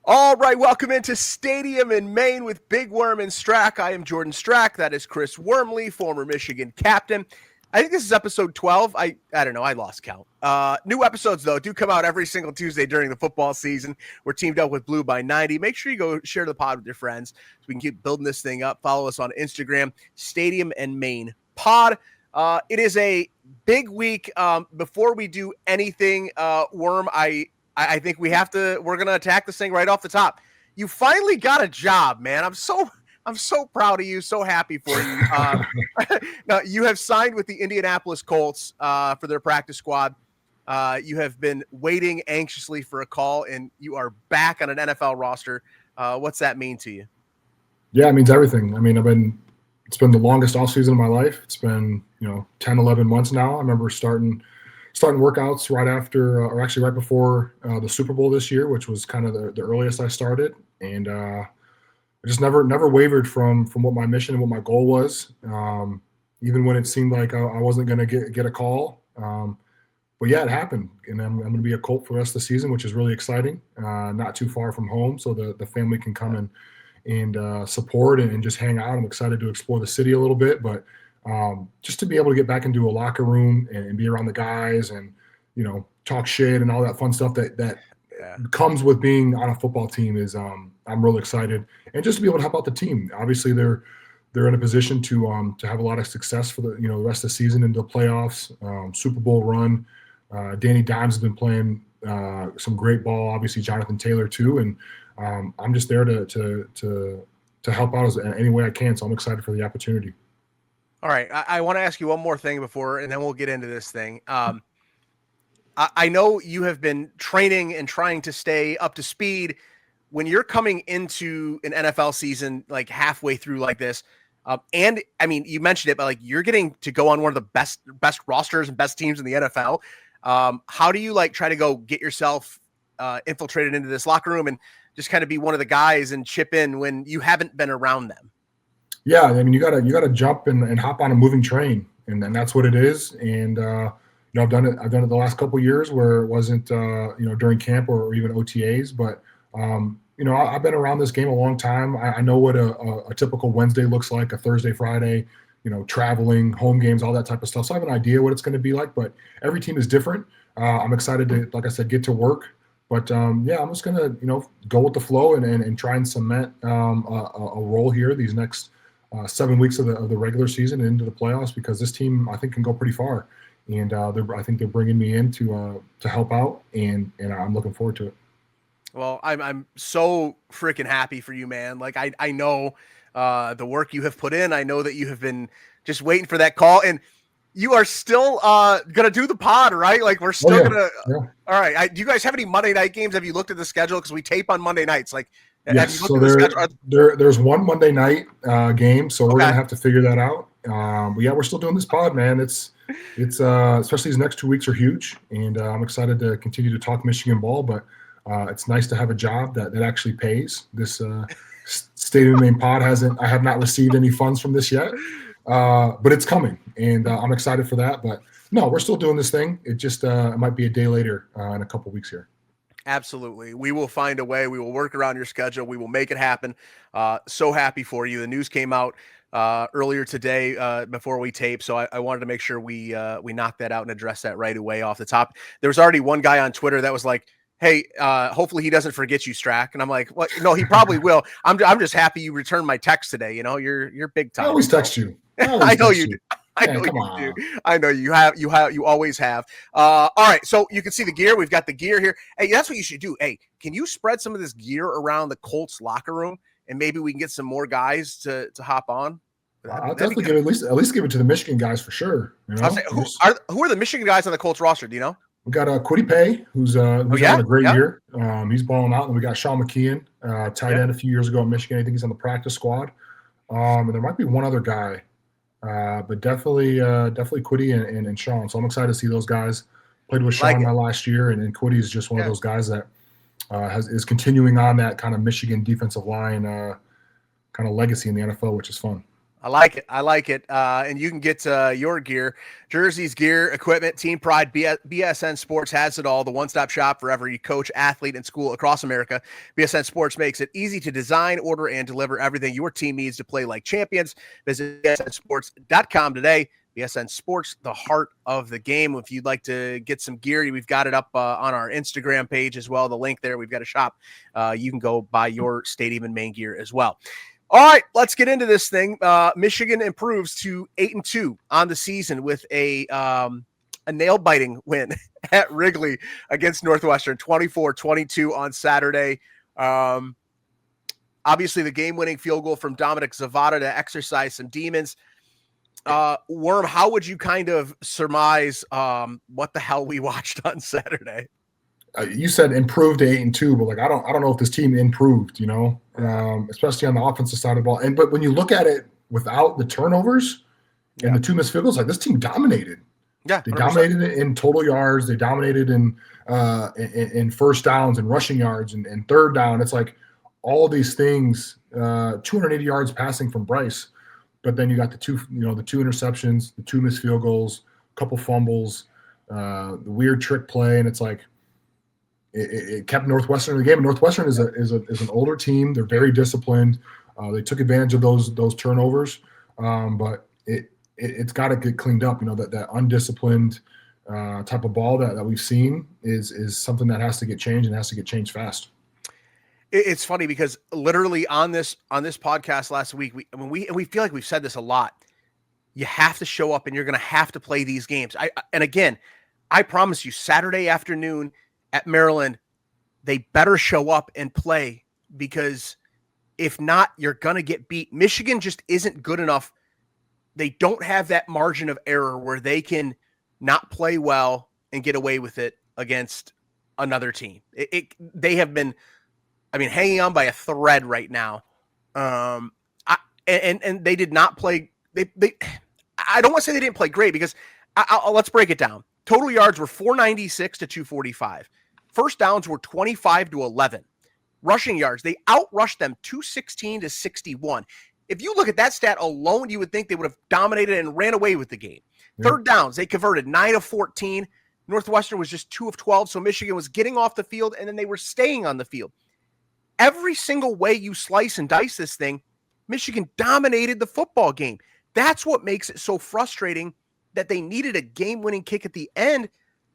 All right, welcome into Stadium in Maine with Big Worm and Strack. I am Jordan Strack. That is Chris Wormley, former Michigan captain. I think this is episode 12. I don't know. I lost count. New episodes, though, do come out every single Tuesday during the football season. We're teamed up with Blue by 90. Make sure you go share the pod with your friends so we can keep building this thing up. Follow us on Instagram, Stadium and Maine Pod. It is a big week. Before we do anything, Worm, I think we're going to attack this thing right off the top. You finally got a job, man. I'm so proud of you. So happy for you. Now you have signed with the Indianapolis Colts for their practice squad. You have been waiting anxiously for a call, and you are back on an NFL roster. What's that mean to you? Yeah, it means everything. I mean, it's been the longest offseason of my life. It's been, 10, 11 months now. I remember starting workouts right after, or actually right before the Super Bowl this year, which was kind of the earliest I started. And I just never wavered from what my mission and what my goal was, even when it seemed like I wasn't going to get a call. But yeah, it happened. And I'm going to be a Colt for the rest of the season, which is really exciting. Not too far from home, so the family can come and support and just hang out. I'm excited to explore the city a little bit, but just to be able to get back into a locker room and be around the guys and, talk shit and all that fun stuff that comes with being on a football team is I'm really excited. And just to be able to help out the team. Obviously they're in a position to have a lot of success for the rest of the season into the playoffs, Super Bowl run. Danny Dimes has been playing some great ball, obviously Jonathan Taylor too. And I'm just there to help out in any way I can. So I'm excited for the opportunity. All right. I want to ask you one more thing before, and then we'll get into this thing. I know you have been training and trying to stay up to speed when you're coming into an NFL season, like halfway through like this. And I mean, you mentioned it, but like you're getting to go on one of the best rosters and best teams in the NFL. How do you try to go get yourself infiltrated into this locker room and just kind of be one of the guys and chip in when you haven't been around them? Yeah, I mean, you gotta jump and hop on a moving train, and that's what it is. And I've done it the last couple of years where it wasn't during camp or even OTAs, but I've been around this game a long time. I know what a typical Wednesday looks like, a Thursday, Friday, traveling, home games, all that type of stuff. So I have an idea what it's going to be like, but every team is different. I'm excited to, like I said, get to work. But I'm just gonna go with the flow and try and cement a role here these next 7 weeks of the regular season and into the playoffs, because this team I think can go pretty far, and I think they're bringing me in to help out, and I'm looking forward to it. Well, I'm so freaking happy for you, man. Like I know the work you have put in. I know that you have been just waiting for that call, and you are still gonna do the pod, right? Like we're still gonna. Yeah. All right. Do you guys have any Monday night games? Have you looked at the schedule? Because we tape on Monday nights. Like, yes. So there's one Monday night game, so we're gonna have to figure that out. But yeah, we're still doing this pod, man. It's especially these next 2 weeks are huge, and I'm excited to continue to talk Michigan ball. But it's nice to have a job that actually pays. This Stadium Maine pod I have not received any funds from this yet. But it's coming, and I'm excited for that. But no, we're still doing this thing. It just it might be a day later in a couple of weeks here. Absolutely. We will find a way. We will work around your schedule. We will make it happen. So happy for you. The news came out earlier today before we tape, so I wanted to make sure we knock that out and address that right away off the top. There was already one guy on Twitter that was like, hey, hopefully he doesn't forget you, Strack. And I'm like, what? No, he probably will. I'm just happy you returned my text today. You're big time. I always text you. I know you do. I know you do. I know you have. You always have. All right. So you can see the gear. We've got the gear here. Hey, that's what you should do. Hey, can you spread some of this gear around the Colts locker room, and maybe we can get some more guys to hop on? I'll definitely give it at least give it to the Michigan guys for sure. Say, who are the Michigan guys on the Colts roster? Do you know? We got Kwity Paye, who's having a great year. He's balling out. And we got Sean McKeon, tight end a few years ago at Michigan. I think he's on the practice squad. And there might be one other guy, but definitely Kwity and Sean. So I'm excited to see those guys. Played with Sean my last year, and Kwity is just one of those guys that is continuing on that kind of Michigan defensive line kind of legacy in the NFL, which is fun. I like it. I like it. And you can get your gear, jerseys, gear, equipment, Team Pride. BSN Sports has it all. The one-stop shop for every coach, athlete, and school across America. BSN Sports makes it easy to design, order, and deliver everything your team needs to play like champions. Visit bsnsports.com today. BSN Sports, the heart of the game. If you'd like to get some gear, we've got it up on our Instagram page as well. The link there. We've got a shop. You can go buy your Stadium and Main gear as well. All right, let's get into this thing. Michigan improves to 8-2 on the season with a nail-biting win at Wrigley against Northwestern, 24-22 on Saturday. Obviously, the game-winning field goal from Dominic Zavada to exercise some demons. Worm, how would you kind of surmise what the hell we watched on Saturday? You said improved to 8-2, but like I don't know if this team improved, especially on the offensive side of the ball. But when you look at it without the turnovers and the two missed field goals, like this team dominated. Yeah, they dominated it in total yards. They dominated in first downs and rushing yards and third down. It's like all these things. 280 yards passing from Bryce, but then you got the two interceptions, the two missed field goals, a couple fumbles, the weird trick play, and it's like. It kept Northwestern in the game. And Northwestern is an older team. They're very disciplined. They took advantage of those turnovers, but it's got to get cleaned up. That undisciplined type of ball that we've seen is something that has to get changed and has to get changed fast. It's funny because literally on this podcast last week, we feel like we've said this a lot. You have to show up and you're going to have to play these games. And again, I promise you, Saturday afternoon at Maryland, they better show up and play, because if not, you're going to get beat. Michigan just isn't good enough. They don't have that margin of error where they can not play well and get away with it against another team. They have been, hanging on by a thread right now. And they did not play. I don't want to say they didn't play great, because let's break it down. Total yards were 496 to 245. First downs were 25 to 11. Rushing yards, they outrushed them 216 to 61. If you look at that stat alone, you would think they would have dominated and ran away with the game. Yeah. Third downs, they converted 9 of 14. Northwestern was just 2 of 12. So Michigan was getting off the field and then they were staying on the field. Every single way you slice and dice this thing, Michigan dominated the football game. That's what makes it so frustrating that they needed a game-winning kick at the end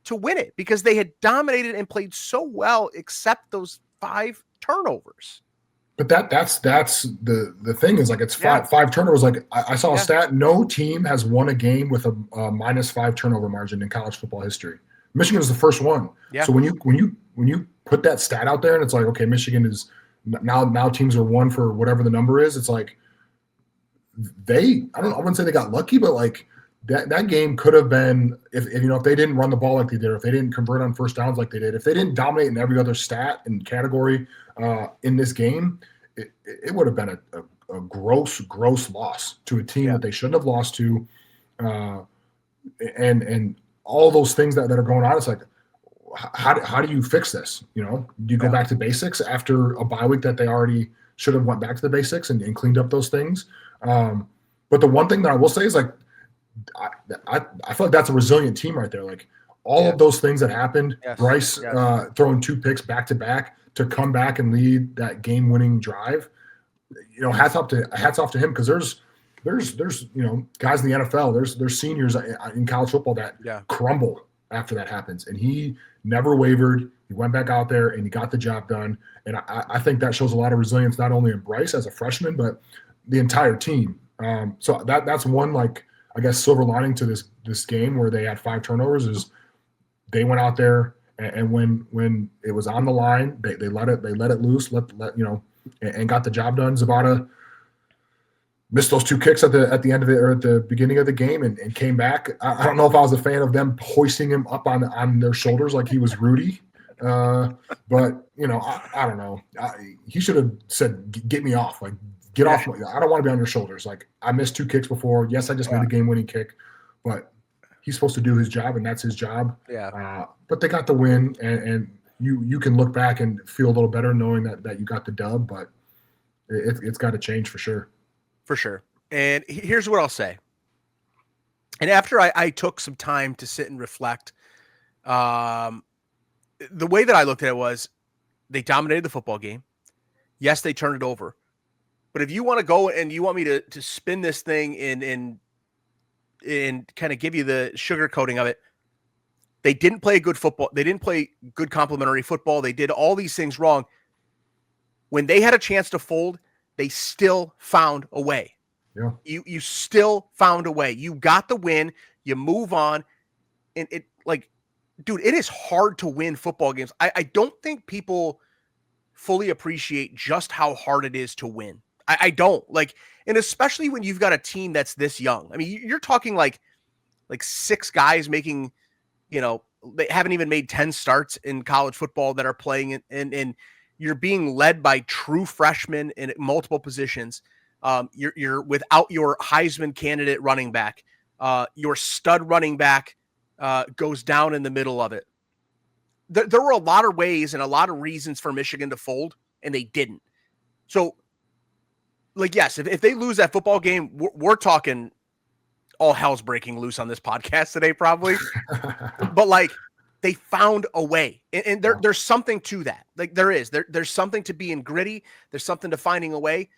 to win it, because they had dominated and played so well except those 5 turnovers. But that's the thing is, like, it's five turnovers. Like I saw a stat, no team has won a game with a -5 turnover margin in college football history. Michigan is the first one. Yeah. So when you put that stat out there and it's like, okay, Michigan is now teams are one for whatever the number is, it's like I wouldn't say they got lucky, but like that game could have been if they didn't run the ball like they did, or if they didn't convert on first downs like they did, if they didn't dominate in every other stat and category in this game, it would have been a gross loss to a team that they shouldn't have lost to, and all those things that are going on. It's like, how do you fix this? Do you go back to basics after a bye week that they already should have went back to the basics and cleaned up those things? But the one thing that I will say is, like, I feel like that's a resilient team right there. Like all of those things that happened, Bryce throwing 2 picks back to back to come back and lead that game-winning drive. Hats off to him, because there's guys in the NFL, there's seniors in college football that crumble after that happens, and he never wavered. He went back out there and he got the job done. And I think that shows a lot of resilience, not only in Bryce as a freshman, but the entire team. So that's one, like, I guess, silver lining to this game where they had 5 turnovers is they went out there and when it was on the line, they let it loose, and got the job done. Zavada missed those 2 kicks at the end of it, or at the beginning of the game, and came back. I don't know if I was a fan of them hoisting him up on their shoulders like he was Rudy, but I don't know. He should have said, "Get me off!" Like, get off. I don't want to be on your shoulders. Like, I missed 2 kicks before. Yes, I just made a game-winning kick, but he's supposed to do his job, and that's his job. Yeah. But they got the win, and you can look back and feel a little better knowing that you got the dub, but it's got to change for sure. For sure. And here's what I'll say. And after I took some time to sit and reflect, the way that I looked at it was they dominated the football game. Yes, they turned it over. But if you want to go and you want me to spin this thing and kind of give you the sugar coating of it, they didn't play good football. They didn't play good complementary football. They did all these things wrong. When they had a chance to fold, they still found a way. Yeah. You still found a way. You got the win. You move on. And it, like, dude, it is hard to win football games. I don't think people fully appreciate just how hard it is to win. I don't. Like, and especially when you've got a team that's this young. I mean, you're talking like 6 guys making, they haven't even made 10 starts in college football that are playing, and you're being led by true freshmen in multiple positions. You're without your Heisman candidate running back. Your stud running back goes down in the middle of it. There were a lot of ways and a lot of reasons for Michigan to fold, and they didn't. So, like, yes, if they lose that football game, we're talking all hell's breaking loose on this podcast today, probably. But, like, they found a way, and there's something to that. Like, there's something to being gritty. There's something to finding a way,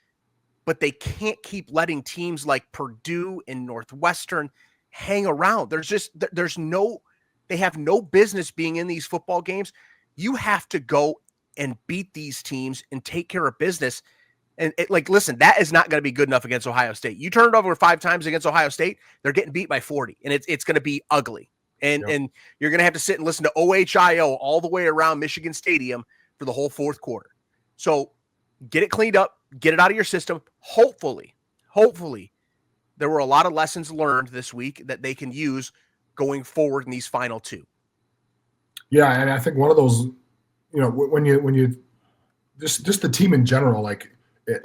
but they can't keep letting teams like Purdue and Northwestern hang around. They have no business being in these football games. You have to go and beat these teams and take care of business. And listen, that is not going to be good enough against Ohio State. You turn it over 5 times against Ohio State, they're getting beat by 40, and it's going to be ugly. And you're going to have to sit and listen to OHIO all the way around Michigan Stadium for the whole fourth quarter. So get it cleaned up, get it out of your system. Hopefully, there were a lot of lessons learned this week that they can use going forward in these final 2. Yeah, and I think one of those, when you just the team in general, like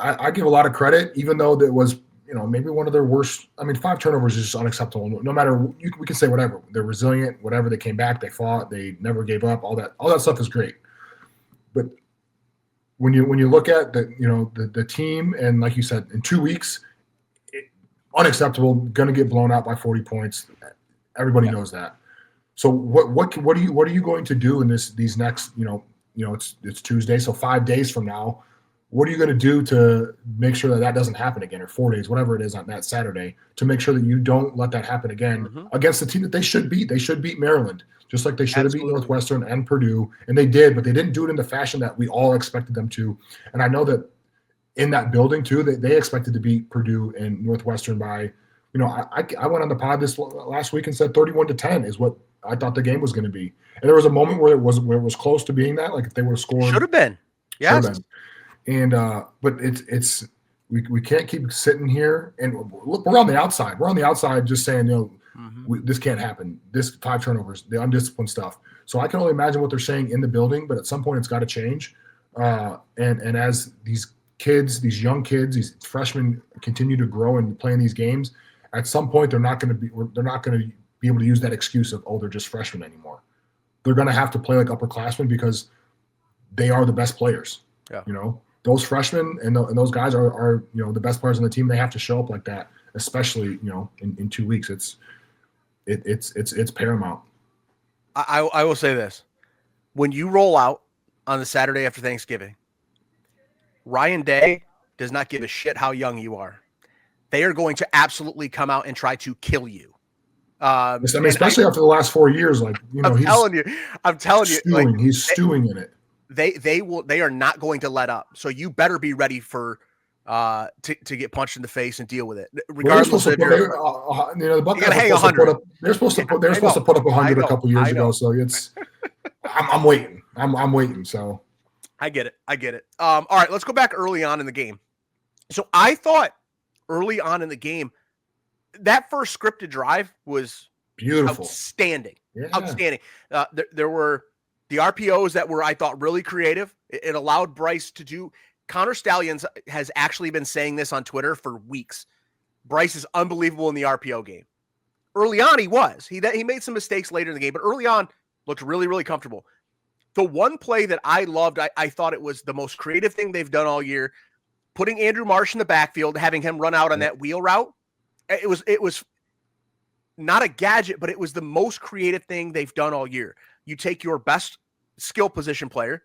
I give a lot of credit, even though that was maybe one of their worst. I mean, 5 turnovers is just unacceptable. No matter we can say whatever, they're resilient. Whatever, they came back, they fought, they never gave up. All that stuff is great, but when you look at the team, and like you said, in 2 weeks, unacceptable. Going to get blown out by 40 points. Everybody knows that. So what are you going to do in these next it's Tuesday, so 5 days from now? What are you going to do to make sure that doesn't happen again, or 4 days, whatever it is on that Saturday, to make sure that you don't let that happen again against the team that they should beat? They should beat Maryland, just like they should have beat Northwestern and Purdue, and they did, but they didn't do it in the fashion that we all expected them to. And I know that in that building too, they expected to beat Purdue and Northwestern by, I went on the pod this last week and said 31-10 is what I thought the game was going to be. And there was a moment where it was close to being that, like if they would have scored. Should have been. Yes. And but we can't keep sitting here, and look, we're on the outside. We're on the outside just saying, this can't happen. This 5 turnovers, the undisciplined stuff. So I can only imagine what they're saying in the building, but at some point it's got to change. And as these kids, these young kids, these freshmen continue to grow and play in these games, at some point they're not going to be able to use that excuse of, they're just freshmen anymore. They're going to have to play like upperclassmen because they are the best players. Yeah. Those freshmen and those guys are the best players on the team. They have to show up like that, especially in 2 weeks. It's paramount. I will say this: when you roll out on the Saturday after Thanksgiving, Ryan Day does not give a shit how young you are. They are going to absolutely come out and try to kill you. Especially after the last 4 years, I'm telling you, he's stewing in it. They are not going to let up. So you better be ready for to get punched in the face and deal with it. Regardless of the Buckeyes are supposed to put up. They're supposed to put up 100 a couple years ago. So it's I'm waiting. I'm waiting. So I get it. All right, let's go back early on in the game. So I thought early on in the game, that first scripted drive was beautiful, outstanding. There were the RPOs that were, I thought, really creative. It allowed Bryce to do. Connor Stallions has actually been saying this on Twitter for weeks. Bryce is unbelievable in the RPO game. Early on, he was. He made some mistakes later in the game, but early on, looked really, really comfortable. The one play that I loved, I thought it was the most creative thing they've done all year. putting Andrew Marsh in the backfield, having him run out on that wheel route. It was not a gadget, but it was the most creative thing they've done all year. You take your best skill position player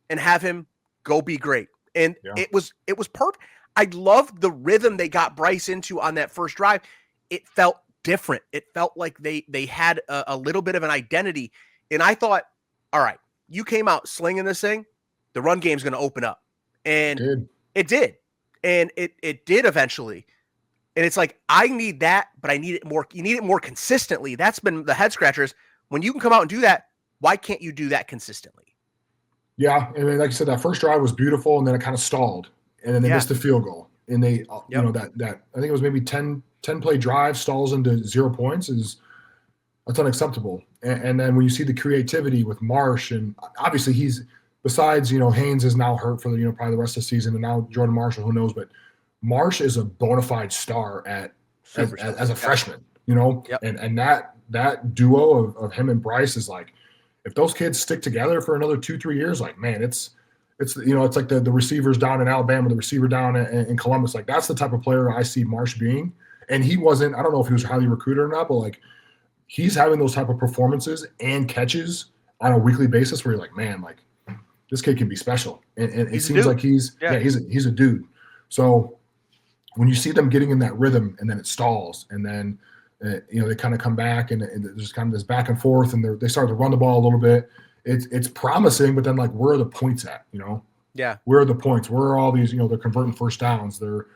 and have him go be great. And it was perfect. I loved the rhythm they got Bryce into on that first drive. It felt different. It felt like they had a little bit of an identity. And I thought, all right, you came out slinging this thing, the run game's going to open up. And it did. And it did eventually. And it's like, I need that, but I need it more. You need it more consistently. That's been the head scratchers. When you can come out and do that, why can't you do that consistently? Yeah. I mean, like you said, that first drive was beautiful, and then it kind of stalled, and then they missed the field goal. And they, you know, that I think it was maybe 10 play drive stalls into 0 points that's unacceptable. And then when you see the creativity with Marsh, and obviously he's, besides, you know, Haynes is now hurt for the, you know, probably the rest of the season, and now Jordan Marshall, who knows, but Marsh is a bona fide star as a freshman, you know, and that duo of him and Bryce is like, if those kids stick together for another 2-3 years, like, man, it's you know, it's like the receivers down in Alabama, the receiver down in Columbus. Like, that's the type of player I see Marsh being. And he wasn't, I don't know if he was highly recruited or not, but like, he's having those type of performances and catches on a weekly basis where you're like, man, like, this kid can be special. And it seems like he's a dude. So when you see them getting in that rhythm and then it stalls, and then you know, they kind of come back, and there's kind of this back and forth, and they start to run the ball a little bit. It's promising, but then, like, where are the points at? You know, where are the points? Where are all these? You know, they're converting first downs. They're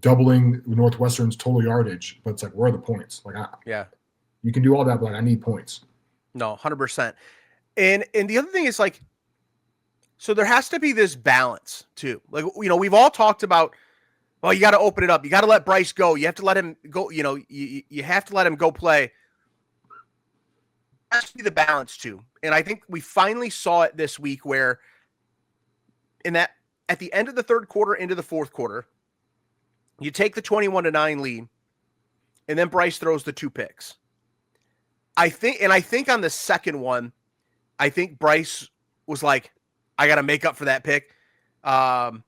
doubling Northwestern's total yardage, but it's like, where are the points? Like, you can do all that, but like, I need points. No, 100%. And the other thing is, like, so there has to be this balance too. Like, you know, we've all talked about, well, you got to open it up. You got to let Bryce go. You have to let him go. You know, you have to let him go play. There has to be the balance too. And I think we finally saw it this week, where at the end of the third quarter into the fourth quarter, you take the 21-9 lead, and then Bryce throws the 2 picks. I think on the second one, I think Bryce was like, I got to make up for that pick. So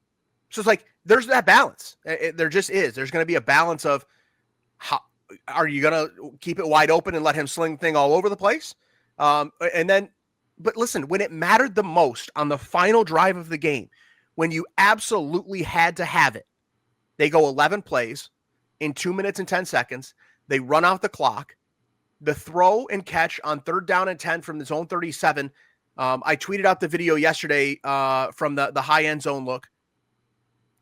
it's like, there's that balance. There just is. There's going to be a balance of, how are you going to keep it wide open and let him sling thing all over the place? And then, but listen, when it mattered the most on the final drive of the game, when you absolutely had to have it, they go 11 plays in 2 minutes and 10 seconds. They run out the clock. The throw and catch on 3rd down and 10 from the zone 37. I tweeted out the video yesterday from the high end zone look.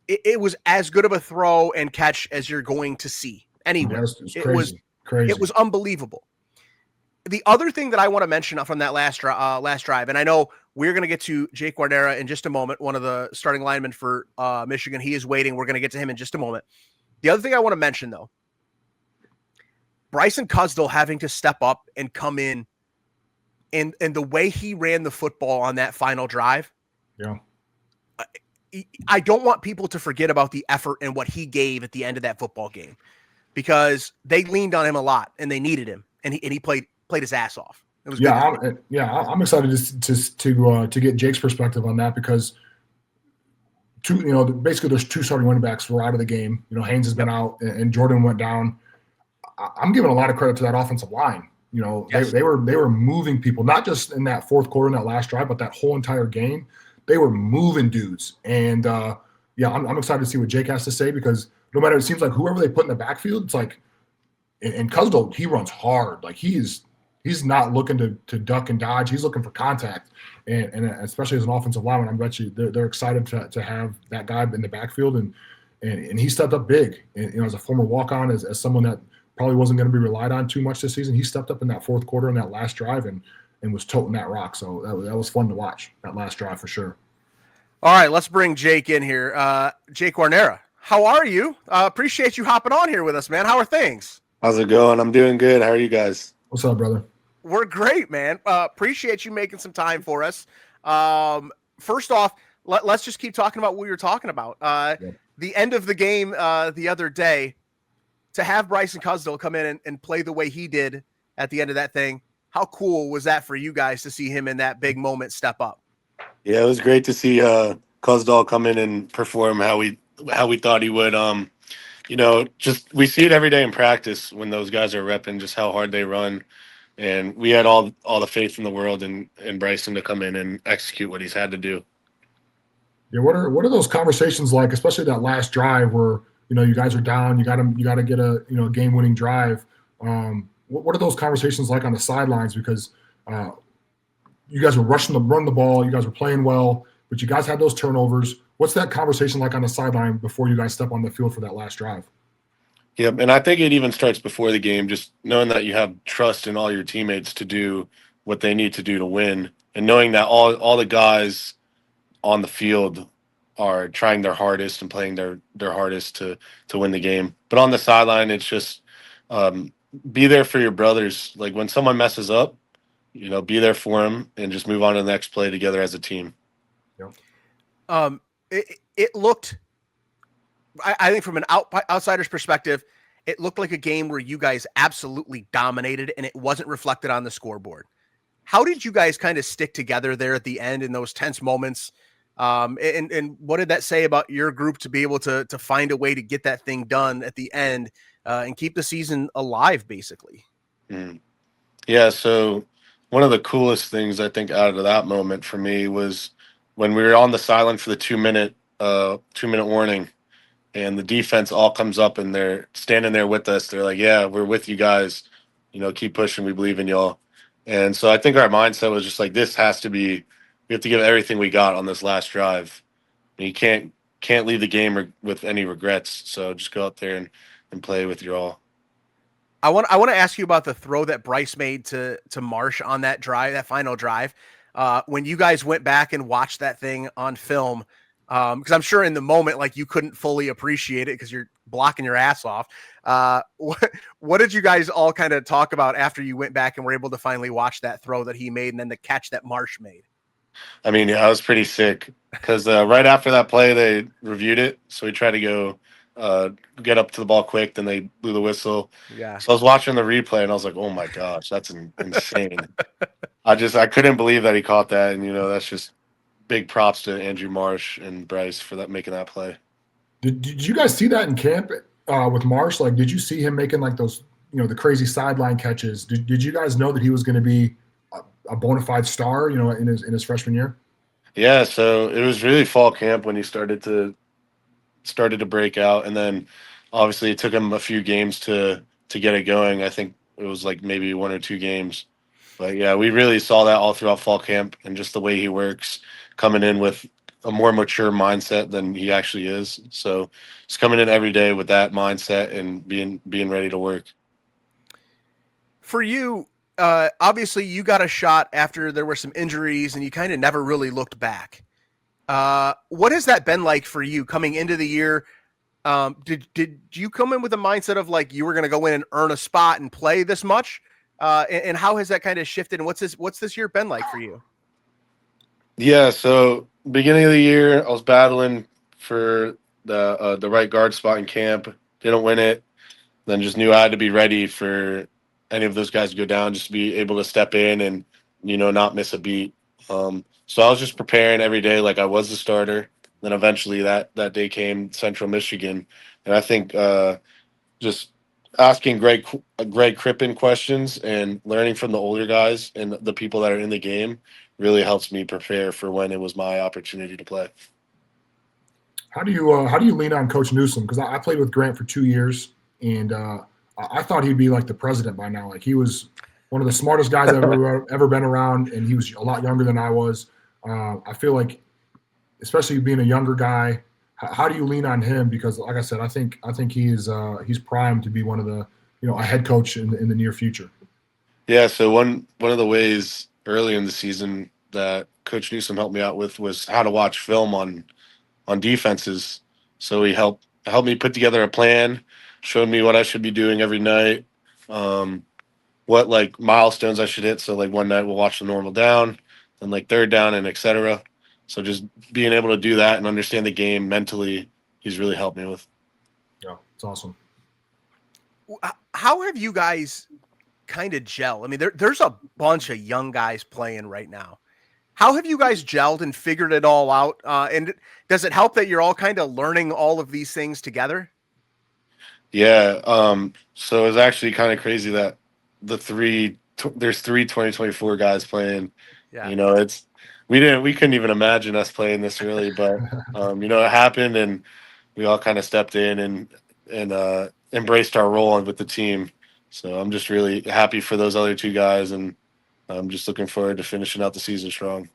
It was as good of a throw and catch as you're going to see anywhere. It was crazy. It was unbelievable. The other thing that I want to mention from that last drive, and I know we're going to get to Jake Guarnera in just a moment, one of the starting linemen for Michigan. He is waiting. We're going to get to him in just a moment. The other thing I want to mention, though, Bryson Cusdell having to step up and come in, and the way he ran the football on that final drive. Yeah. I don't want people to forget about the effort and what he gave at the end of that football game, because they leaned on him a lot and they needed him, and he played his ass off. It was I'm excited to get Jake's perspective on that, because basically there's 2 starting running backs were out of the game. You know, Haynes has been out and Jordan went down. I'm giving a lot of credit to that offensive line. You know, they were moving people, not just in that fourth quarter in that last drive, but that whole entire game. They were moving dudes. And I'm excited to see what Jake has to say, because no matter, it seems like whoever they put in the backfield, it's like, and Cusdell, he runs hard. Like, he's not looking to duck and dodge. He's looking for contact. And especially as an offensive lineman, I bet you they're excited to have that guy in the backfield. And he stepped up big. And, you know, as a former walk-on, as someone that probably wasn't going to be relied on too much this season, he stepped up in that fourth quarter in that last drive and was toting that rock. So that was fun to watch, that last drive for sure. All right, let's bring Jake in here. Jake Guarnera, how are you? Appreciate you hopping on here with us, man. How are things? How's it going? I'm doing good. How are you guys? What's up, brother? We're great, man. Appreciate you making some time for us. First off, let's just keep talking about what we were talking about. The end of the game the other day, to have Bryson Cusdell come in and play the way he did at the end of that thing, how cool was that for you guys to see him in that big moment step up? Yeah, it was great to see Cosdall come in and perform how we thought he would. Just we see it every day in practice when those guys are repping just how hard they run, and we had all the faith in the world in Bryson to come in and execute what he's had to do. Yeah, what are those conversations like, especially that last drive where you guys are down, you got to get a game winning drive. What are those conversations like on the sidelines? Because you guys were rushing to run the ball, you guys were playing well, but you guys had those turnovers. What's that conversation like on the sideline before you guys step on the field for that last drive? Yeah, and I think it even starts before the game, just knowing that you have trust in all your teammates to do what they need to do to win, and knowing that all the guys on the field are trying their hardest and playing their hardest to win the game. But on the sideline, it's just um, be there for your brothers. Like when someone messes up, be there for them and just move on to the next play together as a team. It looked, I think from an outsider's perspective, it looked like a game where you guys absolutely dominated and it wasn't reflected on the scoreboard. How did you guys kind of stick together there at the end in those tense moments? And what did that say about your group to be able to find a way to get that thing done at the end and keep the season alive, basically? Mm. Yeah, so one of the coolest things I think out of that moment for me was when we were on the sideline for the 2-minute warning, and the defense all comes up and they're standing there with us. They're like, "Yeah, we're with you guys. Keep pushing. We believe in y'all." And so I think our mindset was just like, this has to be. We have to give everything we got on this last drive. And you can't leave the game with any regrets. So just go out there and play with your all. I want to ask you about the throw that Bryce made to Marsh on that drive, that final drive. When you guys went back and watched that thing on film, because I'm sure in the moment, like you couldn't fully appreciate it because you're blocking your ass off. What did you guys all kind of talk about after you went back and were able to finally watch that throw that he made and then the catch that Marsh made? I mean, yeah, I was pretty sick because right after that play, they reviewed it. So we tried to go get up to the ball quick. Then they blew the whistle. Yeah. So I was watching the replay and I was like, oh my gosh, that's insane. I couldn't believe that he caught that. And, that's just big props to Andrew Marsh and Bryce for making that play. Did you guys see that in camp with Marsh? Like, did you see him making like those, the crazy sideline catches? Did you guys know that he was going to be a bona fide star, in his freshman year? Yeah, so it was really fall camp when he started to break out, and then obviously it took him a few games to get it going. I think it was like maybe 1 or 2 games, but yeah, we really saw that all throughout fall camp and just the way he works, coming in with a more mature mindset than he actually is. So just coming in every day with that mindset and being ready to work. For you, obviously you got a shot after there were some injuries and you kind of never really looked back. What has that been like for you coming into the year? Did you come in with a mindset of like you were going to go in and earn a spot and play this much? And how has that kind of shifted? And what's this year been like for you? Yeah, so beginning of the year, I was battling for the right guard spot in camp. Didn't win it. Then just knew I had to be ready for any of those guys to go down, just to be able to step in and not miss a beat. So I was just preparing every day like I was the starter. Then eventually that day came, Central Michigan, and I think just asking Greg Crippen questions and learning from the older guys and the people that are in the game really helps me prepare for when it was my opportunity to play. How do you lean on Coach Newsom? Because I played with Grant for 2 years, and I thought he'd be like the president by now. Like he was one of the smartest guys I've ever been around, and he was a lot younger than I was. I feel like, especially being a younger guy, how do you lean on him? Because, like I said, I think he's primed to be one of the a head coach in the near future. Yeah. So one of the ways early in the season that Coach Newsom helped me out with was how to watch film on defenses. So he helped me put together a plan, showed me what I should be doing every night, what like milestones I should hit. So like one night we'll watch the normal down, then like third down and etc. So just being able to do that and understand the game mentally, he's really helped me with. Yeah, it's awesome. How have you guys kind of gel? I mean, there's a bunch of young guys playing right now. How have you guys gelled and figured it all out? And does it help that you're all kind of learning all of these things together? Yeah. So it's actually kind of crazy that there's three 2024 guys playing. Yeah. You know, we couldn't even imagine us playing this early, but it happened, and we all kind of stepped in and embraced our role with the team. So I'm just really happy for those other two guys, and I'm just looking forward to finishing out the season strong.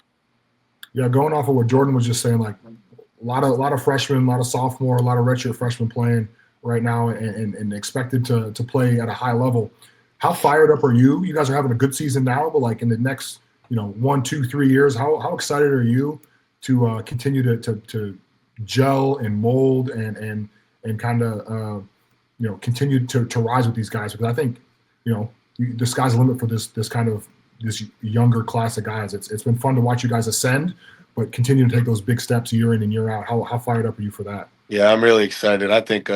Yeah, going off of what Jordan was just saying, like a lot of freshmen, a lot of sophomore, a lot of redshirt freshmen playing right now and expected to play at a high level. How fired up are you? You guys are having a good season now, but like in the next, 1, 2, 3 years, how excited are you to continue to gel and mold and kind of continue to rise with these guys? Because I think the sky's the limit for this younger class of guys. It's been fun to watch you guys ascend, but continue to take those big steps year in and year out. How fired up are you for that? Yeah, I'm really excited. I think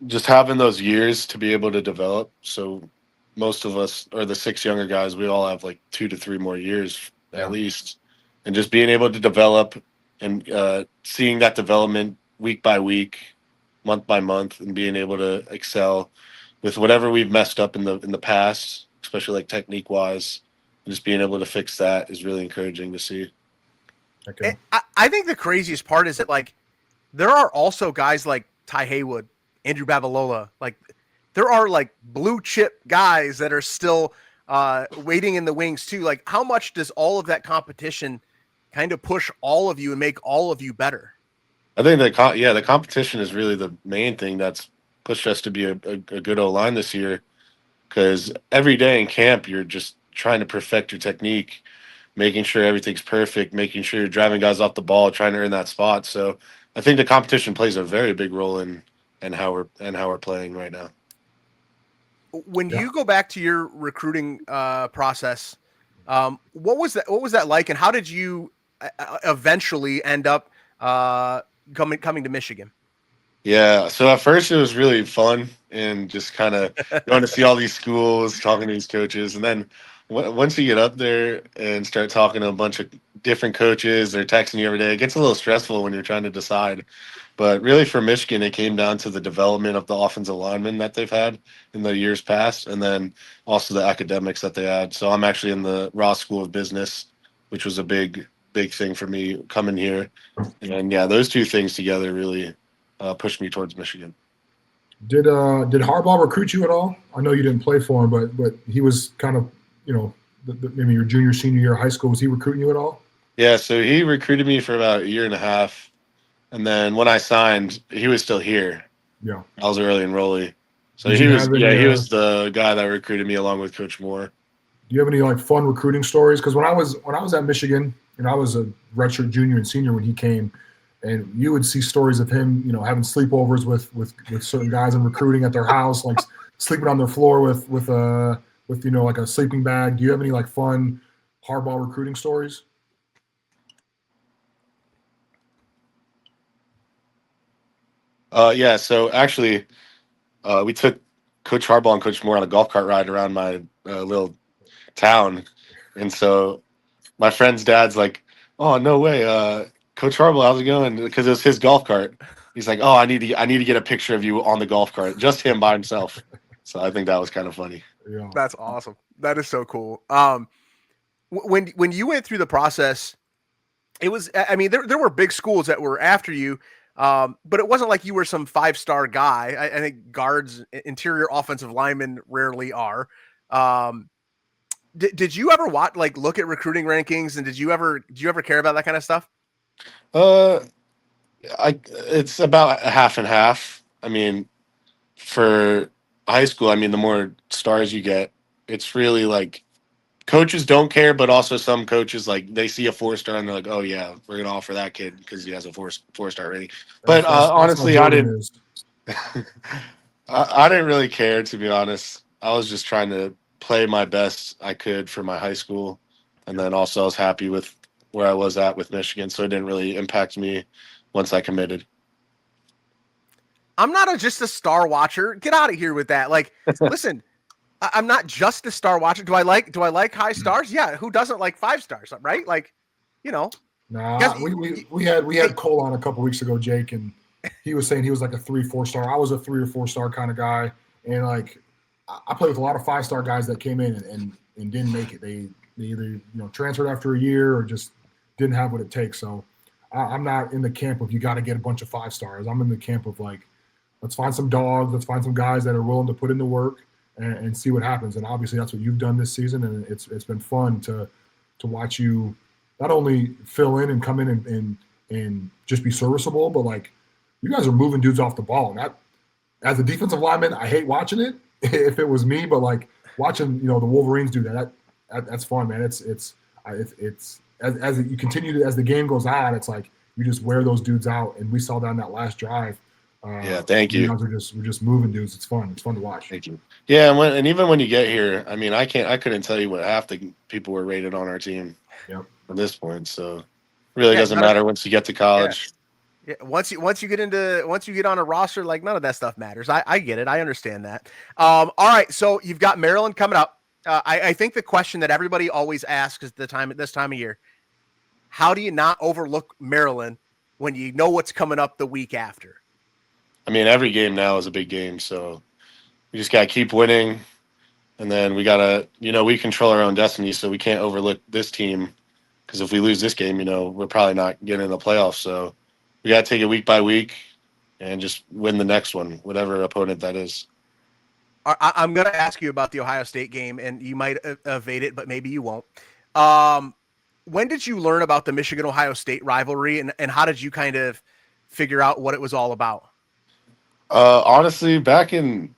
just having those years to be able to develop. So most of us, or the six younger guys, we all have like 2 to 3 more years at least, and just being able to develop and seeing that development week by week, month by month, and being able to excel with whatever we've messed up in the past, especially like technique wise, and just being able to fix that is really encouraging to see. Okay. I think the craziest part is that like there are also guys like Ty Haywood, Andrew Babalola, like there are like blue chip guys that are still waiting in the wings too. Like how much does all of that competition kind of push all of you and make all of you better? I think the competition is really the main thing that's pushed us to be a good O-line this year, because every day in camp you're just trying to perfect your technique, making sure everything's perfect, making sure you're driving guys off the ball, trying to earn that spot. So I think the competition plays a very big role in how we're playing right now. When you go back to your recruiting process, what was that like, and how did you eventually end up coming to Michigan? Yeah, so at first it was really fun and just kind of going to see all these schools, talking to these coaches, and then once you get up there and start talking to a bunch of different coaches, they're texting you every day. It gets a little stressful when you're trying to decide. But really, for Michigan, it came down to the development of the offensive linemen that they've had in the years past, and then also the academics that they had. So I'm actually in the Ross School of Business, which was a big thing for me coming here. And yeah, those two things together really pushed me towards Michigan. Did Harbaugh recruit you at all? I know you didn't play for him, but he was kind of maybe your junior senior year of high school. Was he recruiting you at all? Yeah, so he recruited me for about a year and a half. And then when I signed, he was still here. Yeah. I was an early enrollee. So Did he you was have any, he was the guy that recruited me along with Coach Moore. Do you have any like fun recruiting stories? Because when I was at Michigan, I was a redshirt junior and senior when he came, and you would see stories of him, having sleepovers with certain guys and recruiting at their house, like sleeping on their floor with like a sleeping bag. Do you have any like fun Harbaugh recruiting stories? Yeah, so actually, we took Coach Harbaugh and Coach Moore on a golf cart ride around my little town, and so my friend's dad's like, "Oh, no way, Coach Harbaugh, how's it going?" Because it was his golf cart. He's like, "Oh, I need to get a picture of you on the golf cart, just him by himself." So I think that was kind of funny. Yeah. That's awesome. That is so cool. When you went through the process, it was, I mean, there were big schools that were after you, but it wasn't like you were some 5-star guy. I think guards, interior offensive linemen rarely are. Did you ever look at recruiting rankings, and did you ever care about that kind of stuff? Uh, it's about half and half. I mean, for high school, I mean, the more stars you get, it's really like coaches don't care, but also some coaches, like, they see a 4-star and they're like, "Oh yeah, we're gonna offer that kid because he has a four-star rating." But That's how honestly, Jordan is. I didn't really care, to be honest. I was just trying to play my best I could for my high school, and then also I was happy with where I was at with Michigan, so it didn't really impact me once I committed. I'm not just a star watcher. Get out of here with that. Like, listen, I'm not just a star watcher. Do I like high stars? Yeah. Who doesn't like 5 stars? Right? Like, you know. Nah, we had Cole on a couple weeks ago, Jake, and he was saying he was like a 3-4 star. I was a 3 or 4 star kind of guy, and like I played with a lot of 5-star guys that came in and didn't make it. They either transferred after a year or just didn't have what it takes. So I'm not in the camp of you got to get a bunch of 5 stars. I'm in the camp of like, let's find some dogs, let's find some guys that are willing to put in the work and see what happens. And obviously that's what you've done this season, and it's been fun to watch you not only fill in and come in and just be serviceable, but like you guys are moving dudes off the ball. And that, as a defensive lineman, I hate watching it if it was me, but like watching the Wolverines do that's fun, man. It's as you continue to, as the game goes on, it's like you just wear those dudes out, and we saw that on that last drive. Yeah, thank you. We're just moving dudes. It's fun. It's fun to watch. Thank you. Yeah, and even when you get here, I mean, I couldn't tell you what half the people were rated on our team. Yep. At this point, so it really doesn't matter once you get to college. Yeah. Once you get on a roster, like none of that stuff matters. I get it. I understand that. All right, so you've got Maryland coming up. I think the question that everybody always asks is this time of year, how do you not overlook Maryland when you know what's coming up the week after? I mean, every game now is a big game, so we just got to keep winning, and then we got to, we control our own destiny, so we can't overlook this team, because if we lose this game, we're probably not getting in the playoffs. So we got to take it week by week and just win the next one, whatever opponent that is. I'm going to ask you about the Ohio State game, and you might evade it, but maybe you won't. When did you learn about the Michigan-Ohio State rivalry, and how did you kind of figure out what it was all about? Honestly, back in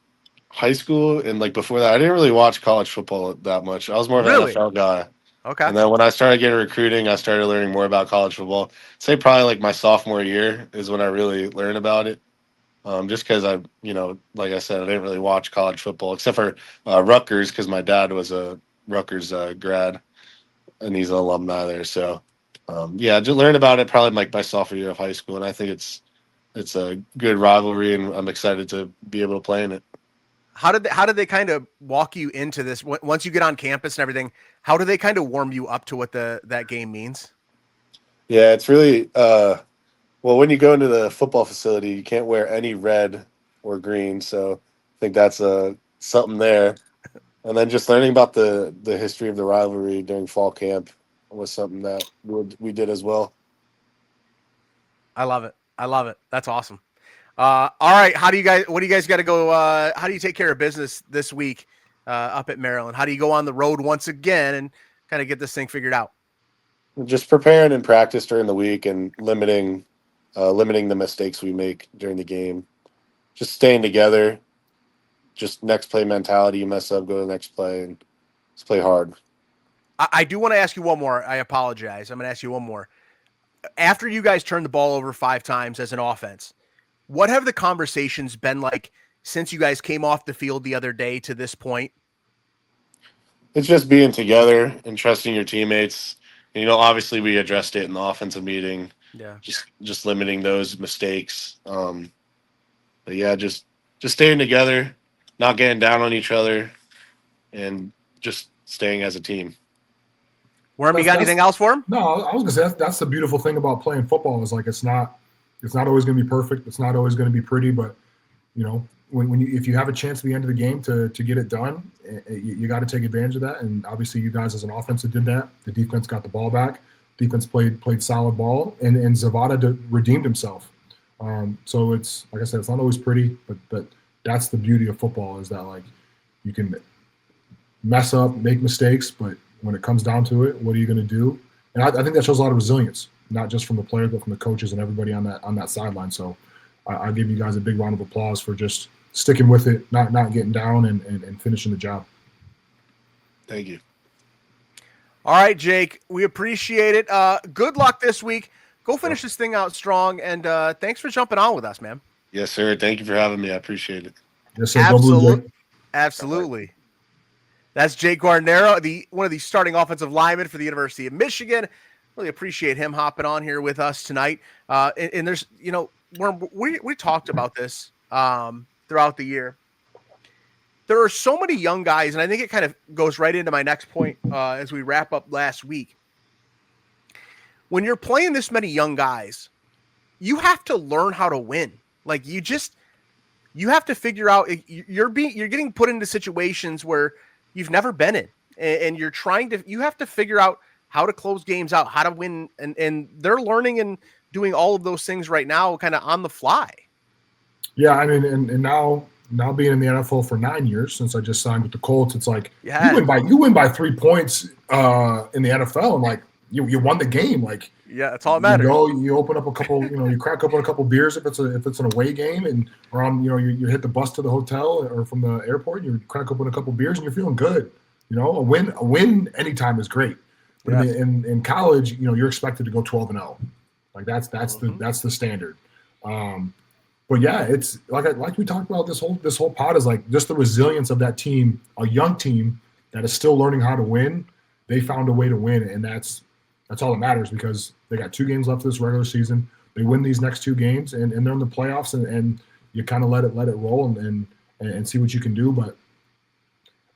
high school and like before that, I didn't really watch college football that much. I was more of an NFL guy. Okay. And then when I started getting recruiting, I started learning more about college football. Say probably like my sophomore year is when I really learned about it. Just because like I said, I didn't really watch college football except for Rutgers, because my dad was a Rutgers grad and he's an alumni there. So I just learned about it probably like my sophomore year of high school, and I think it's a good rivalry, and I'm excited to be able to play in it. How did they kind of walk you into this once you get on campus and everything? How do they kind of warm you up to what that game means? Yeah, it's really well, when you go into the football facility, you can't wear any red or green, so I think that's something there. And then just learning about the history of the rivalry during fall camp was something that we did as well. I love it. That's awesome. All right. What do you guys got to go? How do you take care of business this week up at Maryland? How do you go on the road once again and kind of get this thing figured out? Just preparing and practice during the week and limiting the mistakes we make during the game. Just staying together. Just next play mentality. You mess up, go to the next play, and just play hard. I do want to ask you one more. I apologize. I'm going to ask you one more. After you guys turned the ball over 5 times as an offense, what have the conversations been like since you guys came off the field the other day to this point? It's just being together and trusting your teammates. And, obviously we addressed it in the offensive meeting. Yeah. Just limiting those mistakes. But yeah, just staying together, not getting down on each other, and just staying as a team. Worm, you got anything else for him? No, I was gonna say that's the beautiful thing about playing football is like it's not always gonna be perfect. It's not always gonna be pretty, but if you have a chance at the end of the game to get it done, you got to take advantage of that. And obviously, you guys as an offense did that. The defense got the ball back. Defense played solid ball, and Zavada redeemed himself. So it's like I said, it's not always pretty, but that's the beauty of football is that like you can mess up, make mistakes, but when it comes down to it, what are you going to do? And I think that shows a lot of resilience, not just from the players, but from the coaches and everybody on that sideline. So I give you guys a big round of applause for just sticking with it, not getting down and finishing the job. Thank you. All right, Jake, we appreciate it. Good luck this week. Go finish this thing out strong, and thanks for jumping on with us, man. Yes, sir. Thank you for having me. I appreciate it. Yes, sir. Absolutely. Absolutely. That's Jake Guarnera, one of the starting offensive linemen for the University of Michigan. Really appreciate him hopping on here with us tonight. And there's, we talked about this throughout the year. there are so many young guys, and I think it kind of goes right into my next point as we wrap up last week. When you're playing this many young guys, you have to learn how to win. Like you have to figure out you're getting put into situations where you've never been in, and you have to figure out how to close games out, how to win, and they're learning and doing all of those things right now, kind of on the fly. Yeah, I mean, and now being in the NFL for 9 years since I just signed with the Colts, it's like you win by 3 points in the NFL, and like you won the game. Like that's all that matters. You open up a couple, you crack open a couple beers if it's an away game, and or on you hit the bus to the hotel or from the airport, you crack open a couple beers and you're feeling good. A win anytime is great. But in college, you're expected to go 12-0. Like that's the standard. But yeah, it's like we talked about this whole pod is like just the resilience of that team, a young team that is still learning how to win. They found a way to win, and that's all that matters because they got 2 games left this regular season. They win these next 2 games, and they're in the playoffs, and you kind of let it roll and see what you can do. But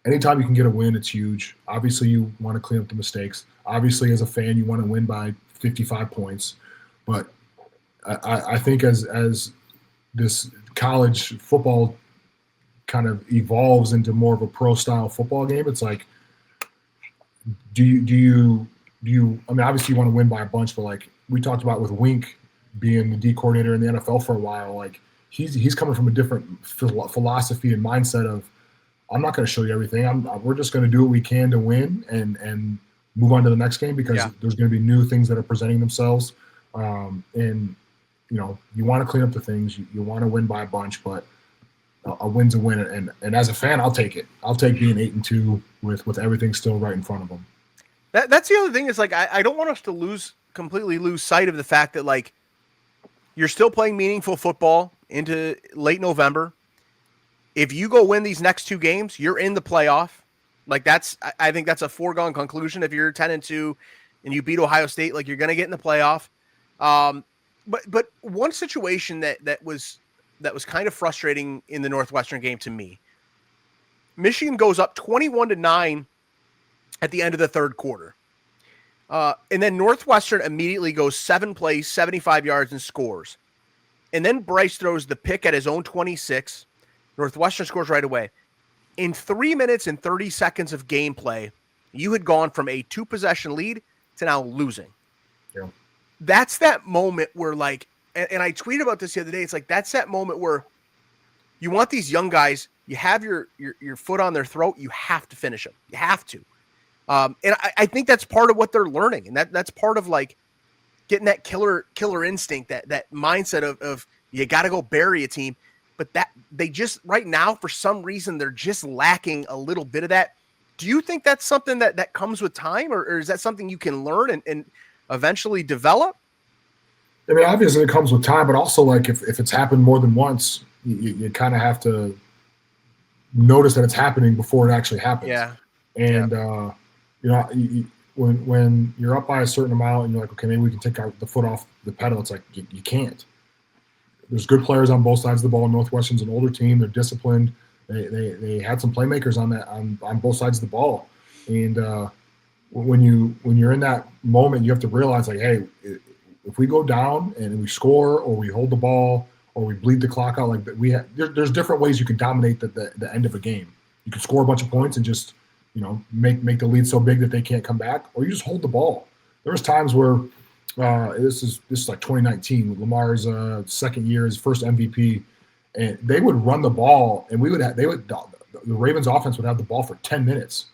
anytime you can get a win, it's huge. Obviously, you want to clean up the mistakes. Obviously, as a fan, you want to win by 55 points. But I think as this college football kind of evolves into more of a pro style football game, it's like, do you I mean, obviously you want to win by a bunch, but like we talked about with Wink being the D coordinator in the NFL for a while, like he's coming from a different philosophy and mindset of, I'm not going to show you everything. We're just going to do what we can to win and move on to the next game because there's going to be new things that are presenting themselves. And you want to clean up the things. You want to win by a bunch, but a win's a win. And as a fan, I'll take it. I'll take being 8-2 with everything still right in front of them. That's the other thing is like I don't want us to completely lose sight of the fact that like you're still playing meaningful football into late November. If you go win these next 2 games, you're in the playoff. Like I think that's a foregone conclusion. If you're 10-2 and you beat Ohio State, like you're going to get in the playoff. But one situation that was kind of frustrating in the Northwestern game to me, Michigan goes up 21-9 at the end of the third quarter. And then Northwestern immediately goes 7 plays, 75 yards, and scores. And then Bryce throws the pick at his own 26. Northwestern scores right away. In 3 minutes and 30 seconds of gameplay, you had gone from a 2-possession lead to now losing. Yeah. That's that moment where like, and I tweeted about this the other day. It's like, that's that moment where you want these young guys, you have your foot on their throat. You have to finish them. You have to. And I think that's part of what they're learning. And that's part of like getting that killer instinct, that mindset of you got to go bury a team. But that they just right now, for some reason, they're just lacking a little bit of that. Do you think that's something that comes with time, or is that something you can learn and eventually develop? I mean, obviously it comes with time, but also like if it's happened more than once, you kind of have to notice that it's happening before it actually happens. Yeah. And when you're up by a certain amount and you're like, okay, maybe we can take the foot off the pedal. It's like you can't. There's good players on both sides of the ball. Northwestern's an older team. They're disciplined. They had some playmakers on both sides of the ball. And when you're in that moment, you have to realize like, hey, if we go down and we score or we hold the ball or we bleed the clock out, like there's different ways you can dominate the end of a game. You can score a bunch of points and just make the lead so big that they can't come back, or you just hold the ball. There was times where this is like 2019 with Lamar's second year, his first MVP, and they would run the ball, and the Ravens offense would have the ball for 10 minutes,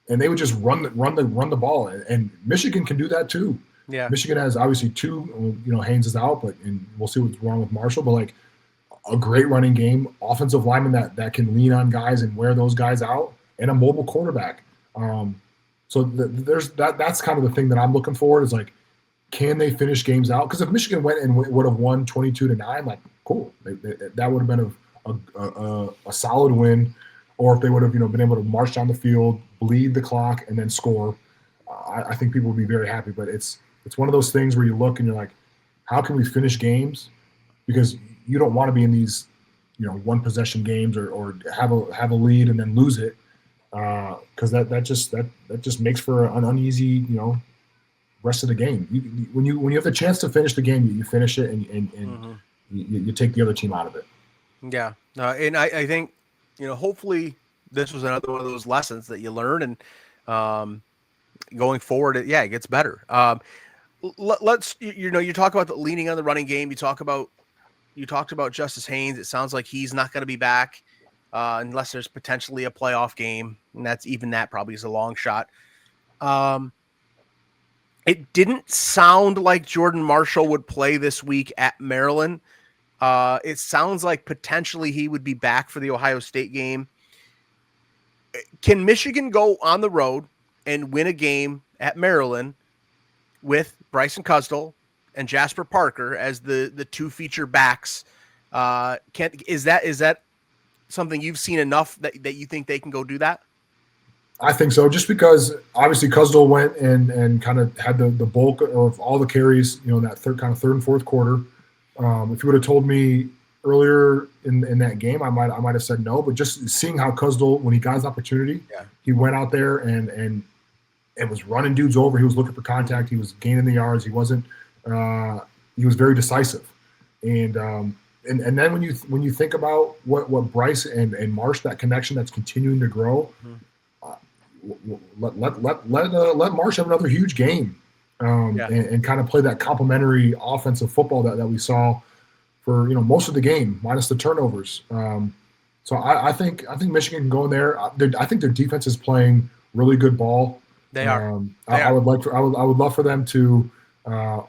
and they would just run the ball, and Michigan can do that too. Yeah, Michigan has obviously 2. Haynes is out, and we'll see what's wrong with Marshall, but like a great running game, offensive lineman that can lean on guys and wear those guys out, and a mobile quarterback. So there's that's kind of the thing that I'm looking for is like, can they finish games out? Because if Michigan went and would have won 22-9, like cool, that would have been a solid win. Or if they would have been able to march down the field, bleed the clock, and then score, I think people would be very happy. But it's one of those things where you look and you're like, how can we finish games? Because you don't want to be in these one possession games or have a lead and then lose it, because that just makes for an uneasy rest of the game. When you have the chance to finish the game, you finish it and you take the other team out of it. Yeah, and I think hopefully this was another one of those lessons that you learn, and going forward, it gets better. Let's you talk about the leaning on the running game. You talked about Justice Haynes. It sounds like he's not going to be back unless there's potentially a playoff game, and that probably is a long shot. It didn't sound like Jordan Marshall would play this week at Maryland. It sounds like potentially he would be back for the Ohio State game. Can Michigan go on the road and win a game at Maryland with Bryson Cusdell and Jasper Parker as the two feature backs? Is that something you've seen enough that you think they can go do that? I think so, just because obviously Cusdell went and kind of had the bulk of all the carries, in that third and fourth quarter. If you would have told me earlier in that game, I might have said no. But just seeing how Cusdell, when he got his opportunity, he went out there and was running dudes over. He was looking for contact. He was gaining the yards. He wasn't. He was very decisive. And then when you think about what Bryce and Marsh, that connection that's continuing to grow. Let Marsh have another huge game, and kind of play that complementary offensive football that we saw for most of the game, minus the turnovers. So I think Michigan can go in there. I think their defense is playing really good ball. They are. I would love for them to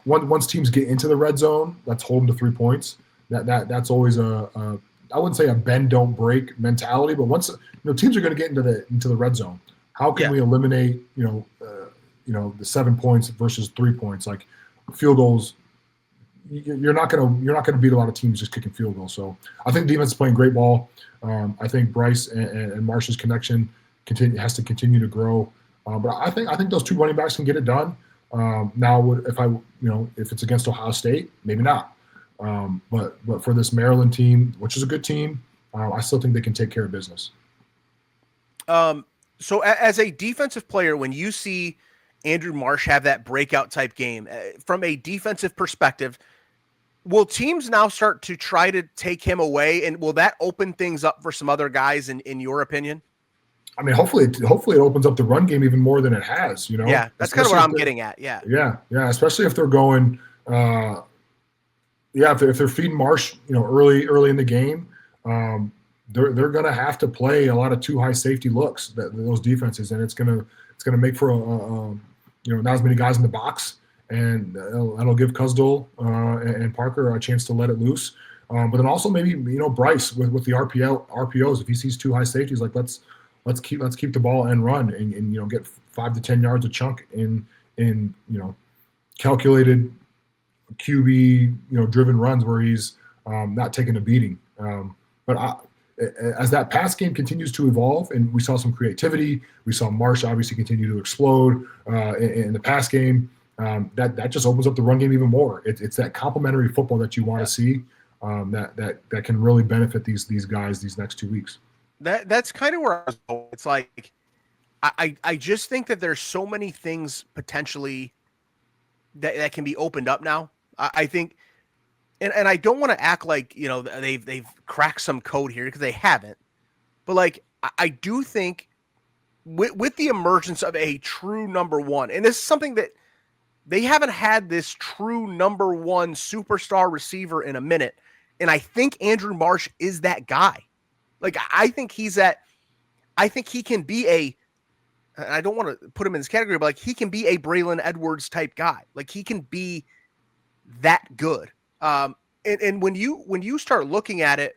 once teams get into the red zone, let's hold them to 3 points. That's always I wouldn't say a bend don't break mentality, but once teams are going to get into the red zone. How can we eliminate, the 7 points versus 3 points? Like field goals, you're not gonna beat a lot of teams just kicking field goals. So I think defense is playing great ball. I think Bryce and Marsh's connection has to continue to grow. But I think those two running backs can get it done. Now, if it's against Ohio State, maybe not. But for this Maryland team, which is a good team, I still think they can take care of business. So as a defensive player, when you see Andrew Marsh have that breakout type game, from a defensive perspective, will teams now start to try to take him away, and will that open things up for some other guys in your opinion? I mean, hopefully it opens up the run game even more than it has, Yeah, that's kind of what I'm getting at. Yeah. Yeah. Especially if they're going, if they're feeding Marsh, early in the game, they're going to have to play a lot of too high safety looks, those defenses, and it's going to make for not as many guys in the box, and that'll give Cusdell and Parker a chance to let it loose. But then also maybe Bryce with the RPOs, if he sees too high safeties, like let's keep the ball and run and get 5 to 10 yards a chunk in calculated QB driven runs where he's not taking a beating. But as that pass game continues to evolve, and we saw some creativity, we saw Marsh obviously continue to explode in the pass game. That just opens up the run game even more. It's that complementary football that you want to see that can really benefit these guys these next 2 weeks. That's kind of where I was going. It's like I just think that there's so many things potentially that can be opened up now. I think. And I don't want to act like, they've cracked some code here, because they haven't. But like, I do think with the emergence of a true number one, and this is something that they haven't had, this true number one superstar receiver in a minute. And I think Andrew Marsh is that guy. Like, I think he can be I don't want to put him in this category, but like, he can be a Braylon Edwards type guy. Like, he can be that good. And when you start looking at it,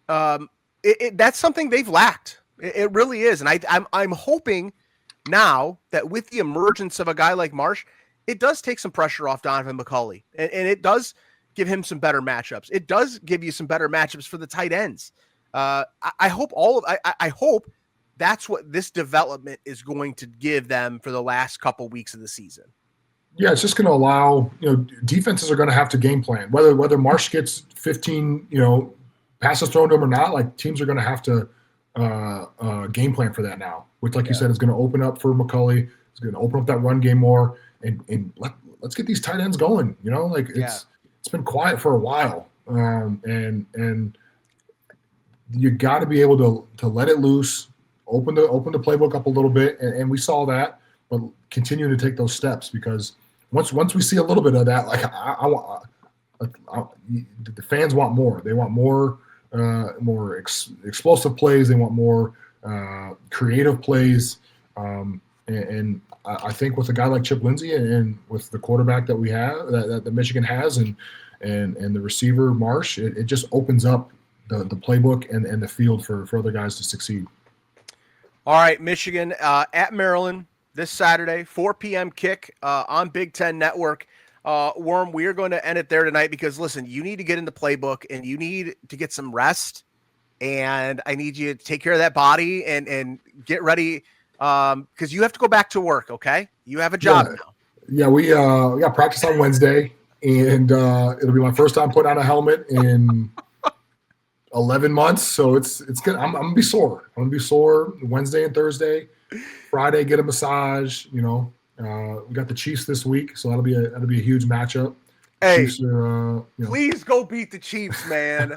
that's something they've lacked. It really is. And I'm hoping now that with the emergence of a guy like Marsh, it does take some pressure off Donovan McCulley, and it does give him some better matchups. It does give you some better matchups for the tight ends. I hope I hope that's what this development is going to give them for the last couple weeks of the season. Yeah, it's just going to allow, defenses are going to have to game plan. Whether Marsh gets 15, passes thrown to him or not, like teams are going to have to game plan for that now, which, like you said, is going to open up for McCulley. It's going to open up that run game more, and let's get these tight ends going. Like it's been quiet for a while, and you got to be able to let it loose, open the playbook up a little bit, and we saw that, but continue to take those steps, because once we see a little bit of that, like the fans want more. They want more explosive plays. They want more creative plays. And I think with a guy like Chip Lindsey and with the quarterback that we have, that Michigan has, and the receiver Marsh, it just opens up the playbook and the field for other guys to succeed. All right, Michigan at Maryland this Saturday, 4 p.m. kick on Big Ten Network. Worm, we are going to end it there tonight because, listen, you need to get in the playbook and you need to get some rest. And I need you to take care of that body and get ready because you have to go back to work, okay? You have a job now. Yeah, we got practice on Wednesday, and it'll be my first time putting on a helmet in 11 months. So it's good. I'm going to be sore. I'm going to be sore Wednesday and Thursday. Friday, get a massage, we got the Chiefs this week, so that'll be a huge matchup. Hey, Chiefs are, please go beat the Chiefs, man.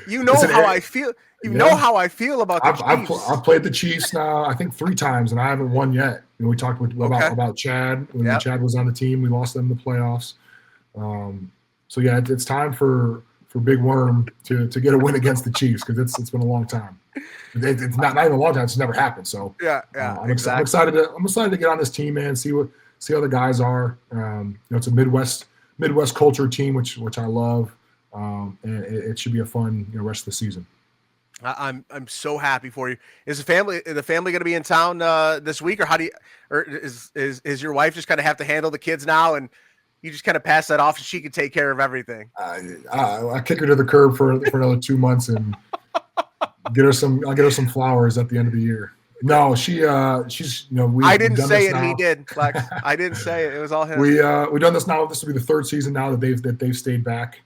You know how I feel. You know how I feel about the Chiefs. I've played the Chiefs now, I think 3 times, and I haven't won yet. We talked about Chad when Chad was on the team. We lost them in the playoffs. So yeah, it's time for Big Worm to get a win against the Chiefs, because it's been a long time. It's not even a long time. It's never happened. So I'm excited to get on this team, man. See how the guys are. It's a Midwest culture team, which I love, and it should be a fun rest of the season. I'm so happy for you. Is the family going to be in town this week, or is your wife just kind of have to handle the kids now, and you just kind of pass that off and she can take care of everything? I kick her to the curb for another 2 months and I'll get her some flowers at the end of the year. No, she's I didn't say it. He did. Like, I didn't say it. It was all him. We've done this now. This will be the 3rd season now that they've stayed back.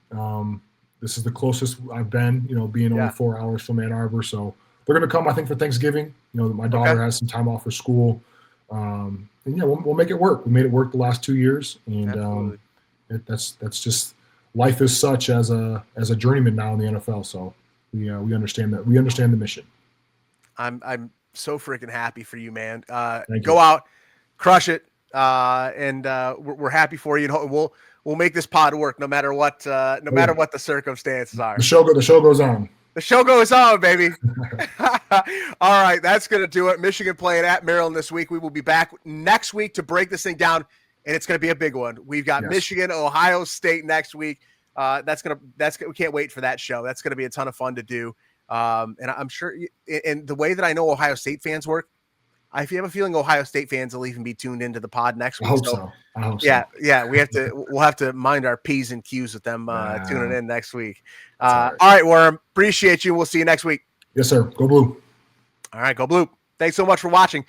This is the closest I've been, being only 4 hours from Ann Arbor. So they're going to come, I think, for Thanksgiving. My daughter has some time off for school. And we'll make it work. We made it work the last 2 years, and that's just life is such as a journeyman now in the NFL. So we understand that. We understand the mission. I'm so freaking happy for you, man. Thank Go you. out, crush it, and we're happy for you. And we'll make this pod work no matter what the circumstances are. The show goes on. The show goes on, baby. All right, that's going to do it. Michigan playing at Maryland this week. We will be back next week to break this thing down, and it's going to be a big one. We've got Michigan, Ohio State next week. We can't wait for that show. That's going to be a ton of fun to do. And I'm sure, and the way that I know Ohio State fans work, I have a feeling Ohio State fans will even be tuned into the pod next week. I hope so. Yeah. We'll have to mind our P's and Q's with them tuning in next week. All right, Worm. Appreciate you. We'll see you next week. Yes, sir. Go Blue. All right, go Blue. Thanks so much for watching.